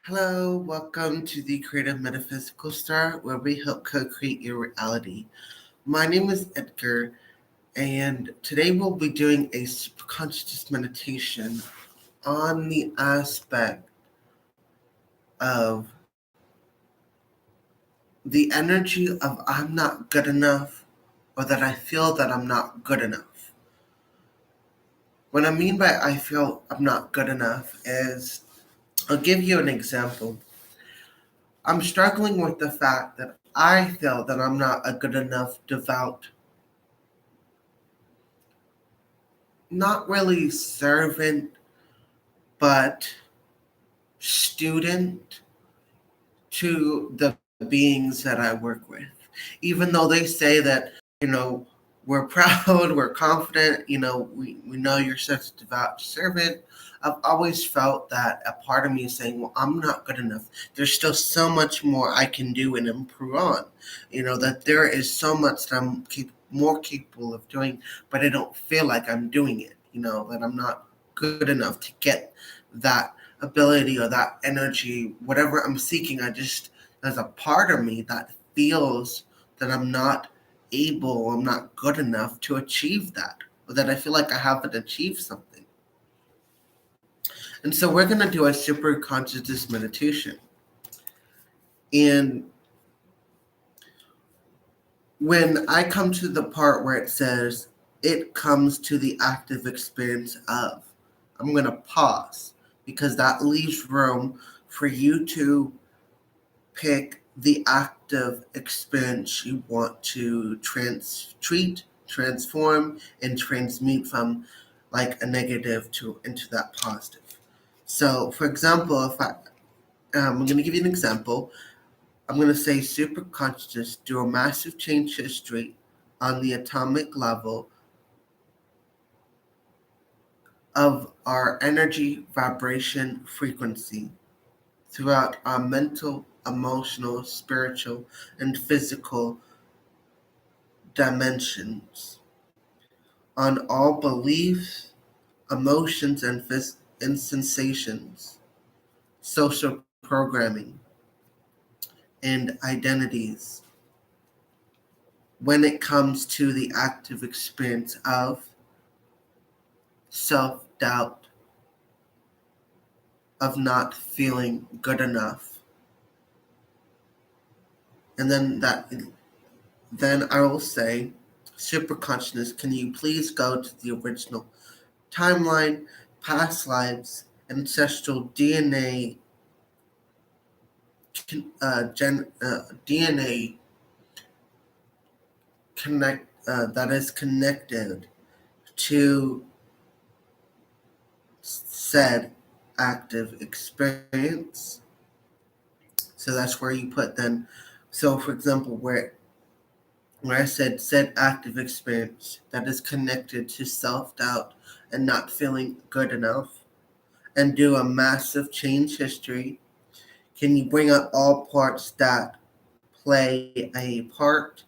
Hello, welcome to the Creative Metaphysical Star, where we help co-create your reality. My name is Edgar, and today we'll be doing a superconscious meditation on the aspect of the energy of I'm not good enough, or that I feel that I'm not good enough. What I mean by I feel I'm not good enough is, I'll give you an example. I'm struggling with the fact that I feel that I'm not a good enough devout, not really servant, but student to the beings that I work with. Even though they say that, you know, we're proud, we're confident, we know you're such a devout servant. I've always felt that a part of me is saying, well, I'm not good enough. There's still so much more I can do and improve on. That there is so much that I'm more capable of doing, but I don't feel like I'm doing it, that I'm not good enough to get that ability or that energy, whatever I'm seeking. There's a part of me that feels that I'm not good enough to achieve that, or that I feel like I haven't achieved something. And so we're going to do a super consciousness meditation. And when I come to the part where it says, it comes to the active experience of, I'm going to pause because that leaves room for you to pick the active experience you want to treat, transform, and transmute from like a negative into that positive. So, for example, I'm going to give you an example. I'm going to say superconsciousness do a massive change history on the atomic level of our energy vibration frequency throughout our mental, emotional, spiritual, and physical dimensions, on all beliefs, emotions, and sensations, social programming, and identities, when it comes to the active experience of self-doubt, of not feeling good enough. And then I will say, superconsciousness, can you please go to the original timeline, past lives, ancestral DNA that is connected to said active experience. So that's where you put then. So for example, where I said active experience that is connected to self-doubt and not feeling good enough, and do a massive change history. Can you bring up all parts that play a part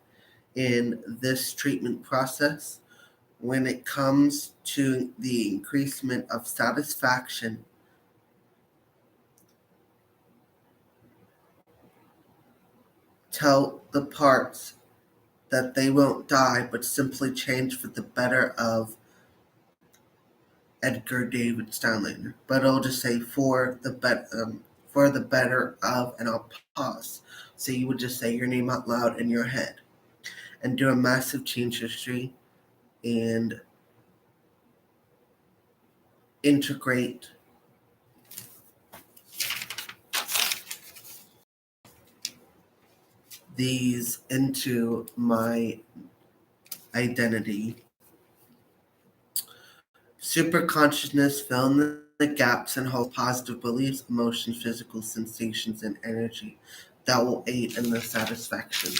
in this treatment process when it comes to the increasement of satisfaction? Tell the parts that they won't die but simply change for the better of Edgar David Steinlander. But I'll just say for the better of, and I'll pause. So you would just say your name out loud in your head and do a massive change history and integrate these into my identity. Super consciousness fill in the gaps and hold positive beliefs, emotions, physical sensations, and energy that will aid in the satisfaction.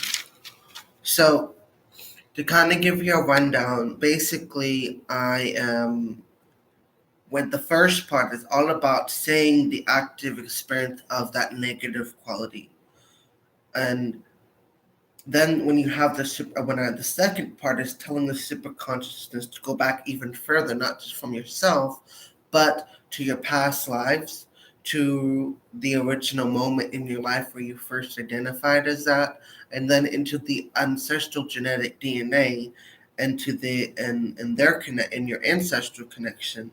So, to kind of give you a rundown, basically, when the first part is all about saying the active experience of that negative quality. And then when you have the second part is telling the super consciousness to go back even further, not just from yourself, but to your past lives, to the original moment in your life where you first identified as that, and then into the ancestral genetic DNA, and to the and their connect in your ancestral connection,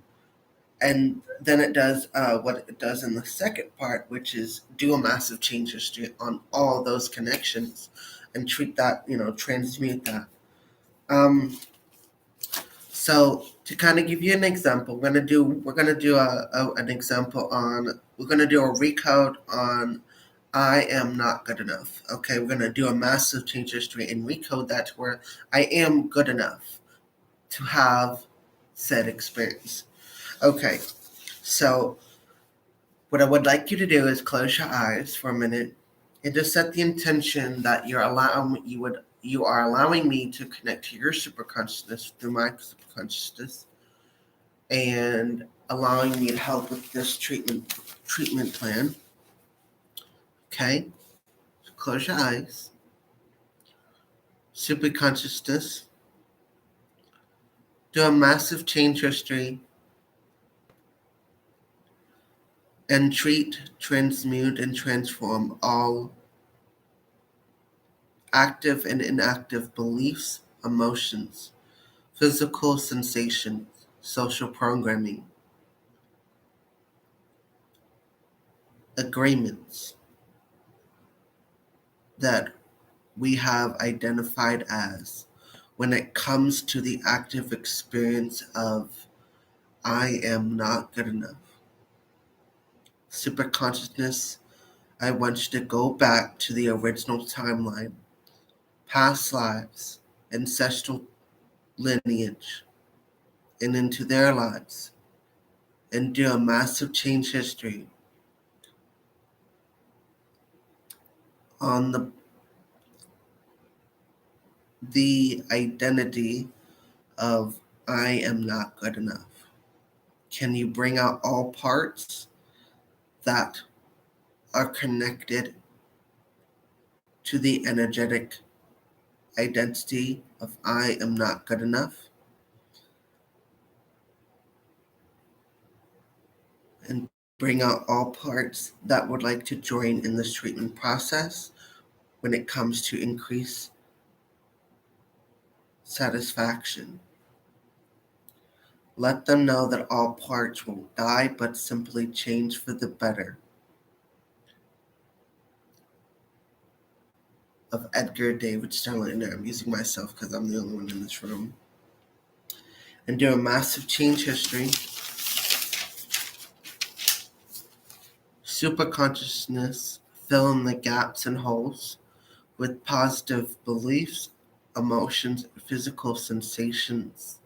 and then it does what it does in the second part, which is do a massive change history on all those connections, and treat that, transmute that. Um, so to kind of give you an example, we're gonna do an example on we're gonna do a recode on I am not good enough. Okay, we're gonna do a massive change history and recode that to where I am good enough to have said experience. Okay, so what I would like you to do is close your eyes for a minute and just set the intention that you are allowing me to connect to your superconsciousness through my superconsciousness, and allowing me to help with this treatment plan. Okay, so close your eyes. Superconsciousness, do a massive change history and treat, transmute, and transform all active and inactive beliefs, emotions, physical sensations, social programming, agreements that we have identified as when it comes to the active experience of I am not good enough. Superconsciousness, I want you to go back to the original timeline, past lives, ancestral lineage, and into their lives, and do a massive change history on the identity of I am not good enough. Can you bring out all parts that are connected to the energetic identity of I am not good enough? And bring out all parts that would like to join in this treatment process when it comes to increase satisfaction. Let them know that all parts won't die but simply change for the better. Of Edgar David Sterling. I'm using myself because I'm the only one in this room. And do a massive change history. Superconsciousness, fill in the gaps and holes with positive beliefs, emotions, physical sensations,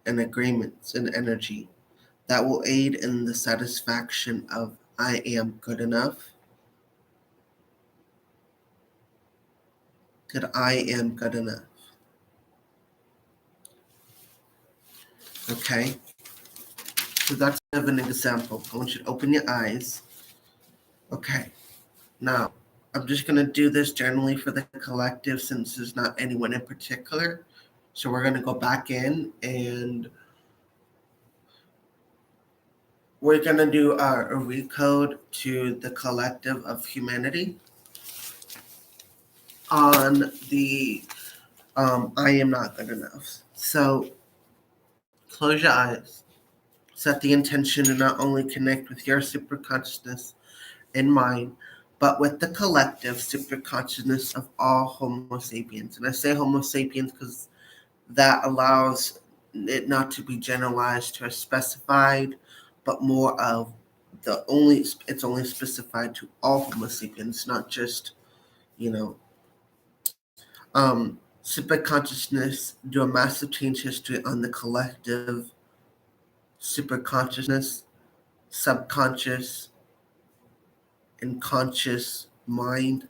and agreements and energy that will aid in the satisfaction of I am good enough. That I am good enough. Okay? So that's kind of an example. I want you to open your eyes. Okay. Now, I'm just going to do this generally for the collective since there's not anyone in particular. So we're going to go back in and we're going to do a recode to the collective of humanity on the I am not good enough. So close your eyes. Set the intention to not only connect with your superconsciousness and mine, but with the collective superconsciousness of all Homo sapiens. And I say Homo sapiens because that allows it not to be generalized to a specified, but more of it's only specified to all Homo sapiens, not just, you know, superconsciousness, do a massive change history on the collective superconsciousness, subconscious, and conscious mind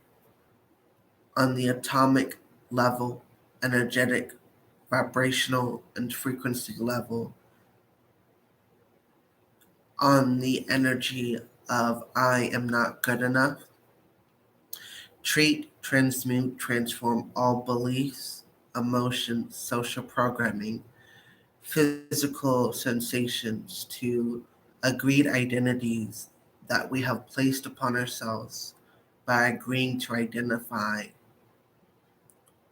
on the atomic level, energetic, vibrational, and frequency level, on the energy of I am not good enough. Treat, transmute, transform all beliefs, emotions, social programming, physical sensations to agreed identities that we have placed upon ourselves by agreeing to identify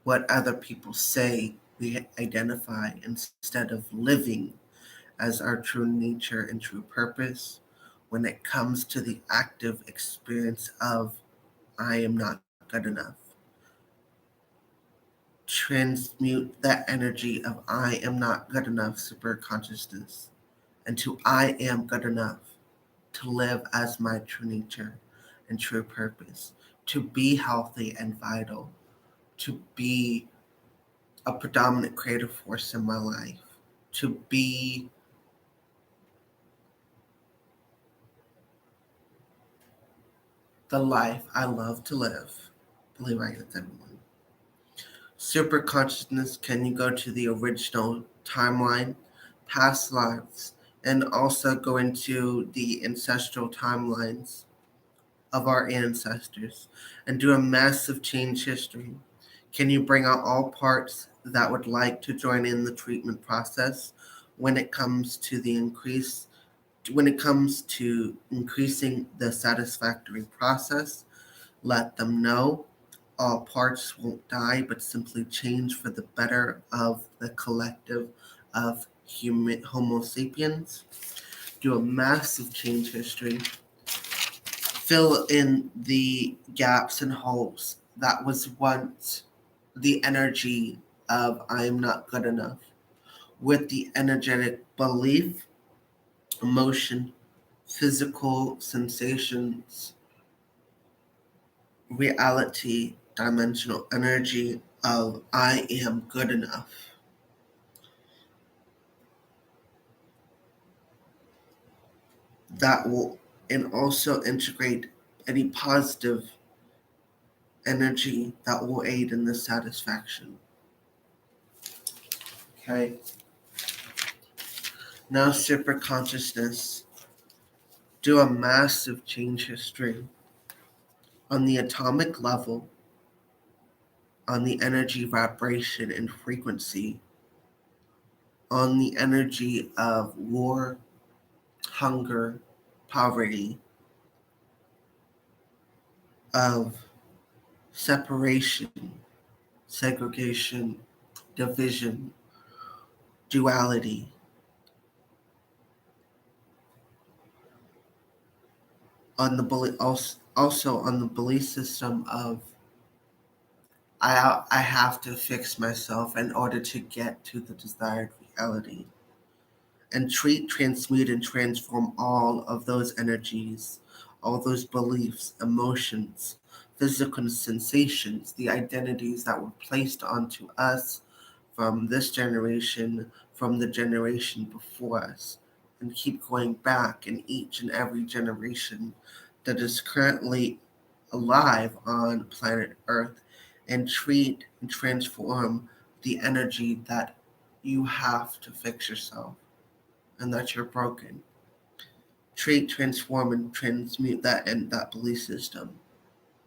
what other people say we identify instead of living as our true nature and true purpose when it comes to the active experience of I am not good enough. Transmute that energy of I am not good enough superconsciousness into I am good enough to live as my true nature and true purpose, to be healthy and vital, to be a predominant creative force in my life, to be the life I love to live. I believe I get that one. Super consciousness, can you go to the original timeline, past lives, and also go into the ancestral timelines of our ancestors and do a massive change history? Can you bring out all parts that would like to join in the treatment process when it comes to increasing the satisfactory process? Let them know all parts won't die but simply change for the better of the collective of human Homo sapiens. Do a massive change history. Fill in the gaps and holes that was once the energy of I am not good enough with the energetic belief, emotion, physical sensations, reality, dimensional energy of I am good enough. That will and also integrate any positive energy that will aid in this satisfaction. Okay. Now super consciousness. Do a massive change history on the atomic level, on the energy vibration and frequency, on the energy of war, hunger, poverty, of separation, segregation, division, duality, on the also on the belief system of I have to fix myself in order to get to the desired reality. And treat, transmute, and transform all of those energies, all those beliefs, emotions, physical sensations, the identities that were placed onto us from this generation, from the generation before us, and keep going back in each and every generation that is currently alive on planet Earth, and treat and transform the energy that you have to fix yourself and that you're broken. Treat, transform, and transmute that in that belief system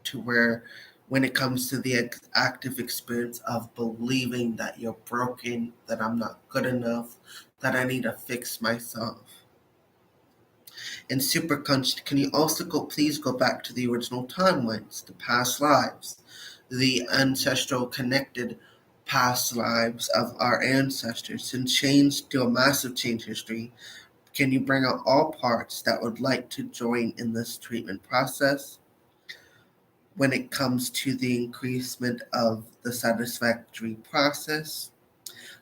to where when it comes to the active experience of believing that you're broken, that I'm not good enough, that I need to fix myself. And superconscious, can you also please go back to the original timelines, the past lives, the ancestral connected past lives of our ancestors, and do a massive change history? Can you bring out all parts that would like to join in this treatment process when it comes to the increasement of the satisfactory process?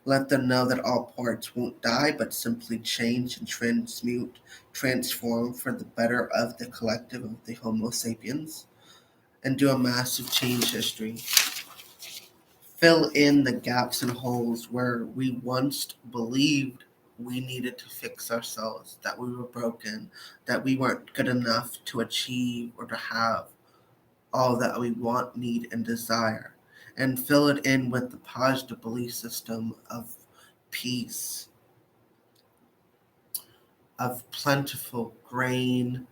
Let them know that all parts won't die, but simply change and transmute, transform for the better of the collective of the Homo sapiens, and do a massive change history. Fill in the gaps and holes where we once believed we needed to fix ourselves, that we were broken, that we weren't good enough to achieve or to have all that we want, need, and desire. And fill it in with the positive belief system of peace, of plentiful grain,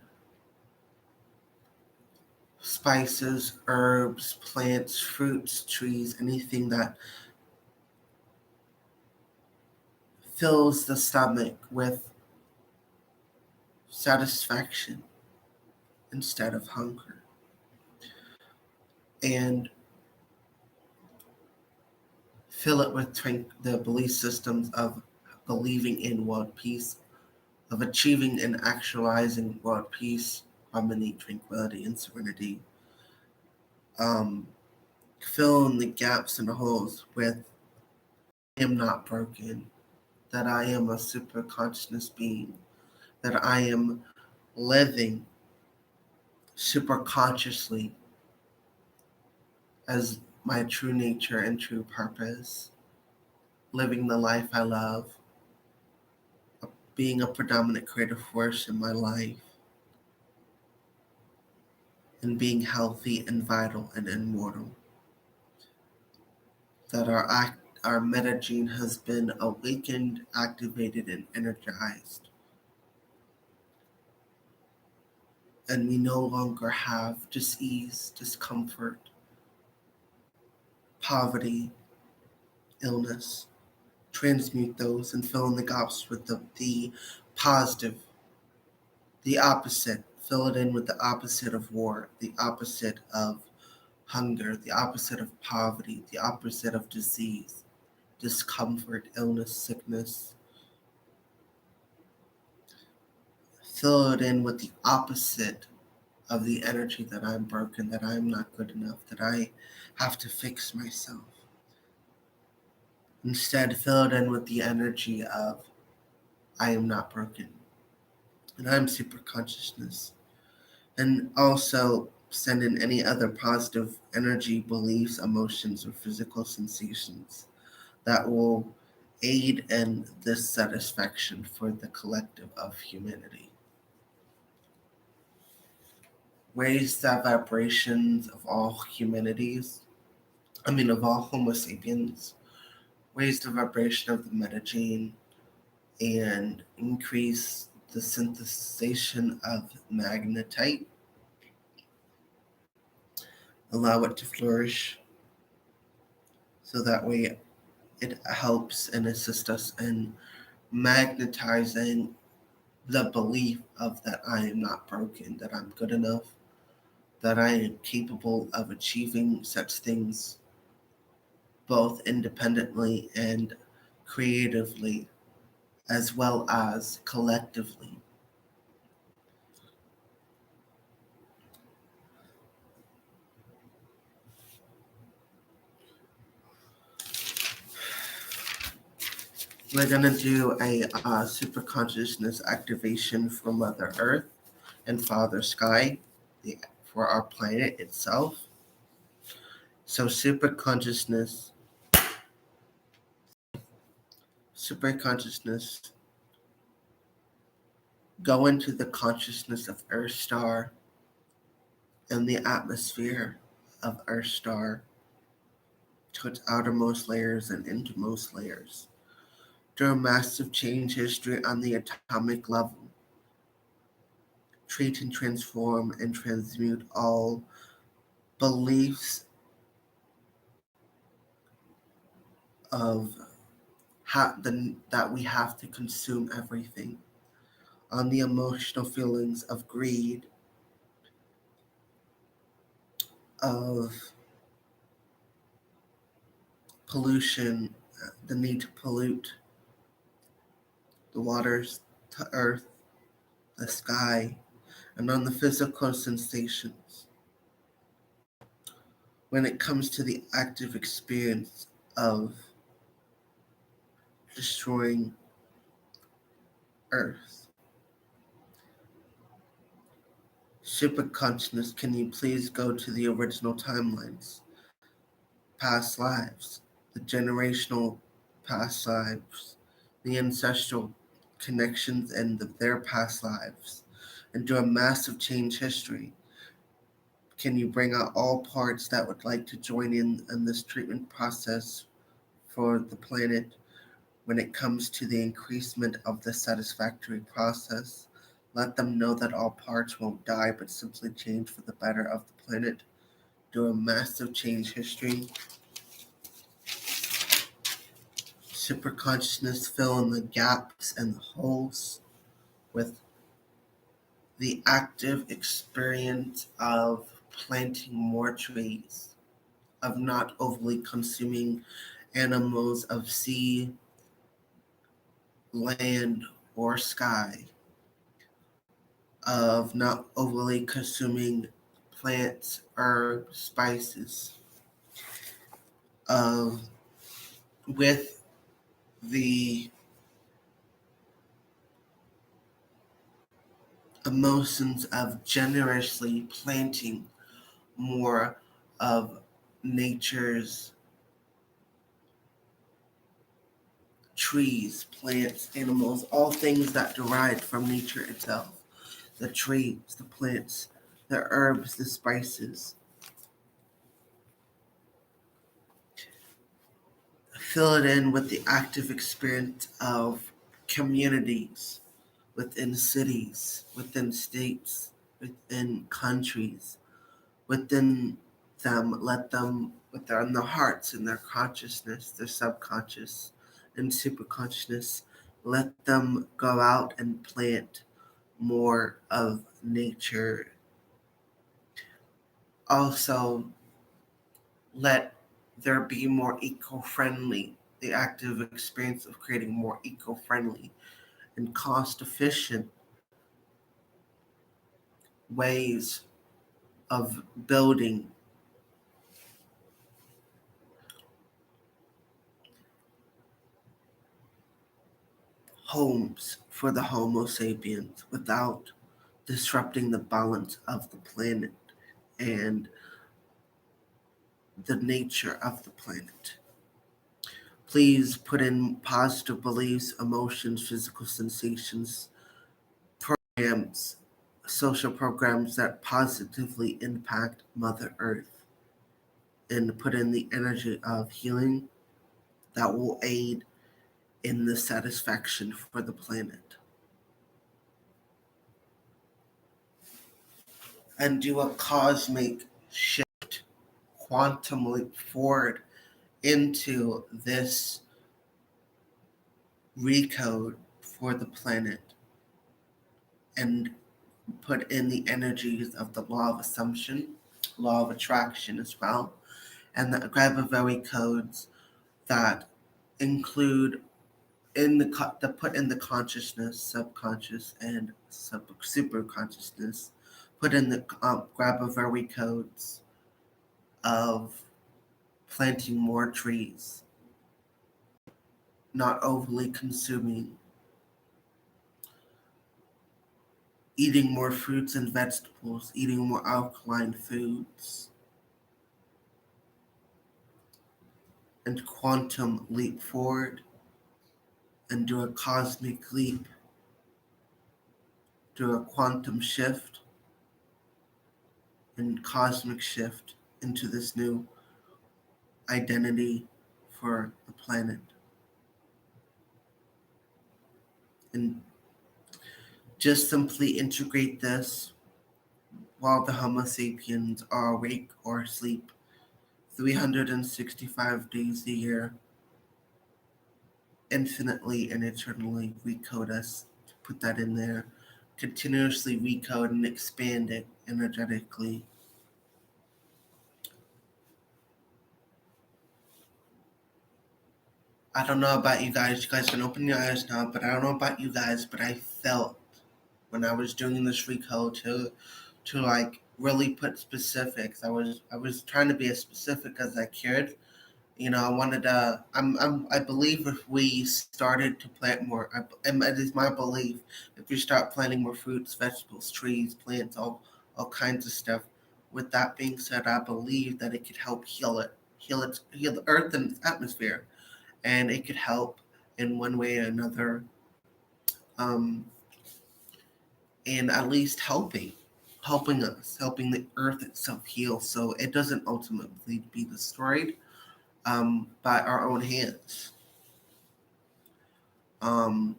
spices, herbs, plants, fruits, trees, anything that fills the stomach with satisfaction, instead of hunger. And fill it with the belief systems of believing in world peace, of achieving and actualizing world peace, harmony, tranquility, and serenity. Um, Fill in the gaps and the holes with I am not broken, that I am a super consciousness being, that I am living super consciously as my true nature and true purpose, living the life I love, being a predominant creative force in my life, and being healthy and vital and immortal. That our meta gene has been awakened, activated, and energized. And we no longer have dis-ease, discomfort, poverty, illness. Transmute those and fill in the gaps with the positive, the opposite. Fill it in with the opposite of war, the opposite of hunger, the opposite of poverty, the opposite of disease, discomfort, illness, sickness. Fill it in with the opposite of the energy that I'm broken, that I'm not good enough, that I have to fix myself. Instead, fill it in with the energy of I am not broken, and I'm super consciousness. And also send in any other positive energy, beliefs, emotions, or physical sensations that will aid in this satisfaction for the collective of humanity. Raise the vibrations of all humanities, of all Homo sapiens, raise the vibration of the metagene, and increase the synthesization of magnetite. Allow it to flourish so that way it helps and assists us in magnetizing the belief of that I am not broken, that I'm good enough, that I am capable of achieving such things both independently and creatively, as well as collectively. We're going to do a super consciousness activation for Mother Earth and Father Sky, for our planet itself. So super consciousness, go into the consciousness of Earth Star and the atmosphere of Earth Star to its outermost layers and innermost layers. Do a massive change history on the atomic level. Treat and transform and transmute all beliefs of that we have to consume everything, on the emotional feelings of greed, of pollution, the need to pollute the waters, the earth, the sky, and on the physical sensations. When it comes to the active experience of destroying Earth. Superconsciousness, can you please go to the original timelines, past lives, the generational past lives, the ancestral connections and their past lives, and do a massive change history? Can you bring out all parts that would like to join in this treatment process for the planet when it comes to the increasement of the satisfactory process? Let them know that all parts won't die but simply change for the better of the planet. Do a massive change history. Superconsciousness, fill in the gaps and the holes with the active experience of planting more trees, of not overly consuming animals of sea, land, or sky, of not overly consuming plants, herbs, spices, of with the emotions of generously planting more of nature's trees, plants, animals, all things that derive from nature itself. The trees, the plants, the herbs, the spices. Fill it in with the active experience of communities within cities, within states, within countries, within them, let them, within their hearts and their consciousness, their subconscious and superconsciousness, let them go out and plant more of nature. Also, let there be more eco-friendly, the active experience of creating more eco-friendly and cost-efficient ways of building homes for the Homo sapiens without disrupting the balance of the planet and the nature of the planet. Please put in positive beliefs, emotions, physical sensations, programs, social programs that positively impact Mother Earth, and put in the energy of healing that will aid in the satisfaction for the planet. And do a cosmic shift, quantum leap forward into this recode for the planet and put in the energies of the law of assumption, law of attraction as well, and the Grabovoi codes that include the put in the consciousness, subconscious, and super consciousness. Put in the Grabovoi codes of planting more trees, not overly consuming, eating more fruits and vegetables, eating more alkaline foods, and quantum leap forward and do a cosmic leap, do a quantum shift and cosmic shift into this new identity for the planet. And just simply integrate this while the Homo sapiens are awake or asleep 365 days a year, infinitely and eternally recode us, put that in there, continuously recode and expand it energetically. I don't know about you guys can open your eyes now, but I don't know about you guys, but I felt when I was doing this recode to like really put specifics. I was trying to be as specific as I could. I wanted to. I believe if we started to plant more, and it is my belief, if we start planting more fruits, vegetables, trees, plants, all kinds of stuff. With that being said, I believe that it could help heal the earth and its atmosphere, and it could help in one way or another, um, and at least helping us, helping the earth itself heal, so it doesn't ultimately be destroyed by our own hands. Um,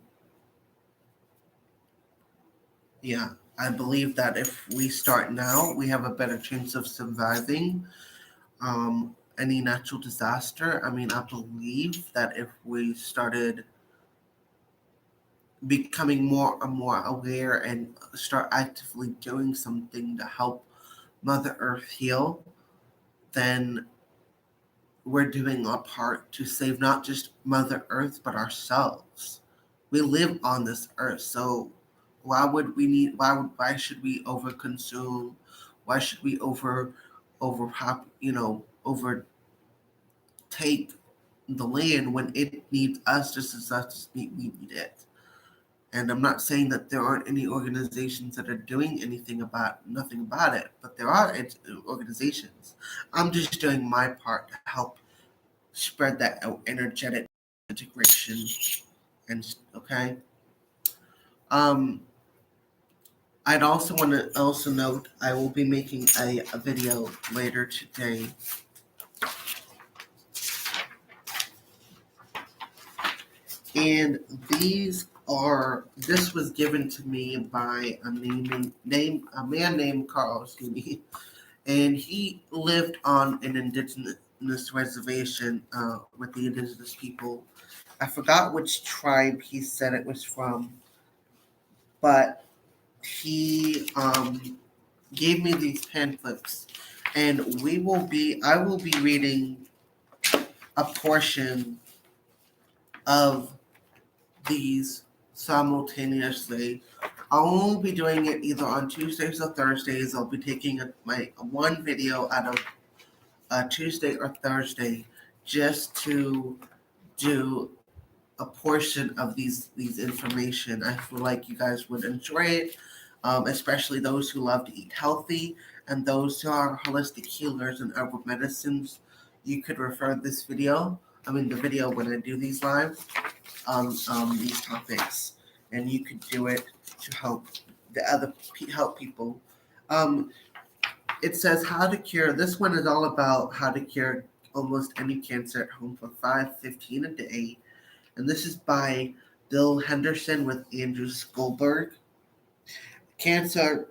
yeah, I believe that if we start now, we have a better chance of surviving any natural disaster. I mean, I believe that if we started becoming more and more aware and start actively doing something to help Mother Earth heal, then we're doing our part to save not just Mother Earth but ourselves. We live on this earth, so why should we overconsume? Why should we overtake the land when it needs us just as much as we need it? And I'm not saying that there aren't any organizations that are doing nothing about it, but there are organizations. I'm just doing my part to help spread that energetic integration. And okay, um, I'd also want to also note I will be making a video later today. And this was given to me by a man named Carl, excuse me, and he lived on an indigenous reservation with the indigenous people. I forgot which tribe he said it was from, but he gave me these pamphlets, and I will be reading a portion of these simultaneously. I'll only be doing it either on Tuesdays or Thursdays. I'll be taking my one video out of Tuesday or Thursday just to do a portion of these information. I feel like you guys would enjoy it, especially those who love to eat healthy and those who are holistic healers and herbal medicines. You could refer the video when I do these live on these topics, and you could do it to help people. Um, it says how to cure. This one is all about how to cure almost any cancer at home for $5.15 a day, and this is by Bill Henderson with Andrew Skolberg. Cancer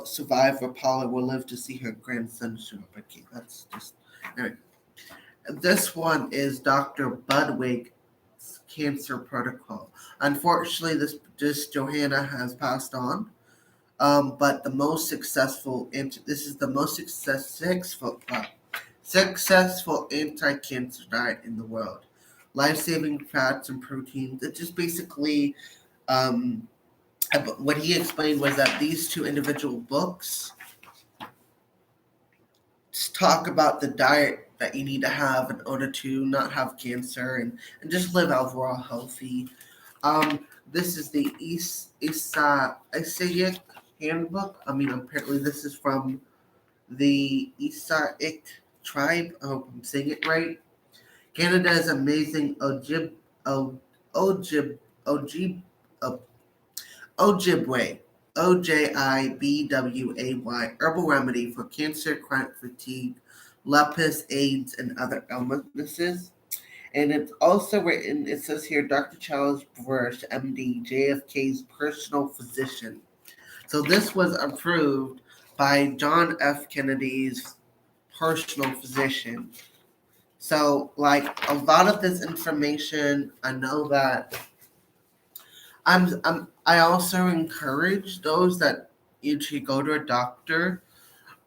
survivor Paula will live to see her grandson show up. Okay, that's just anyway. This one is Dr. Budwig's cancer protocol. Unfortunately, this Johanna has passed on. But the most successful, this is the most successful anti-cancer diet in the world. Life-saving fats and proteins. It just basically, what he explained was that these two individual books talk about the diet that you need to have in order to not have cancer and just live overall healthy. This is the Isaiah handbook. Apparently this is from the Isaic tribe. I hope I'm saying it right. Canada's amazing Ojibwe, Ojibway herbal remedy for cancer, chronic fatigue, lupus, AIDS, and other illnesses. And it's also written, it says here, Dr. Charles Bursch, MD, JFK's personal physician. So this was approved by John F. Kennedy's personal physician. So, like, a lot of this information, I know that I also encourage those that you should go to a doctor.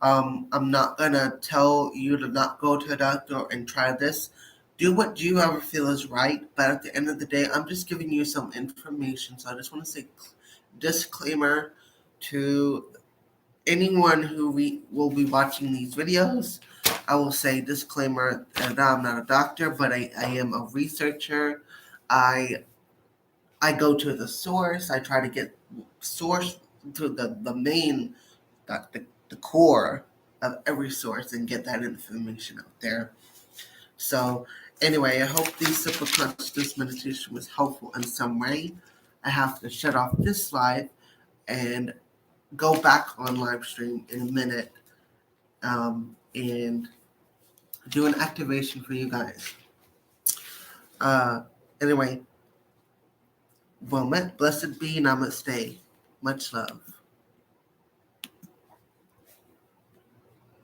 I'm not gonna tell you to not go to a doctor and try this. Do what you ever feel is right, but at the end of the day, I'm just giving you some information. So I just want to say disclaimer to anyone who will be watching these videos. I will say disclaimer that I'm not a doctor, but I am a researcher. I go to the source. I try to get source to the main, the core of every source and get that information out there. So anyway, I hope the superconsciousness meditation was helpful in some way. I have to shut off this live and go back on live stream in a minute and do an activation for you guys. Anyway, well met, blessed be, namaste. Much love.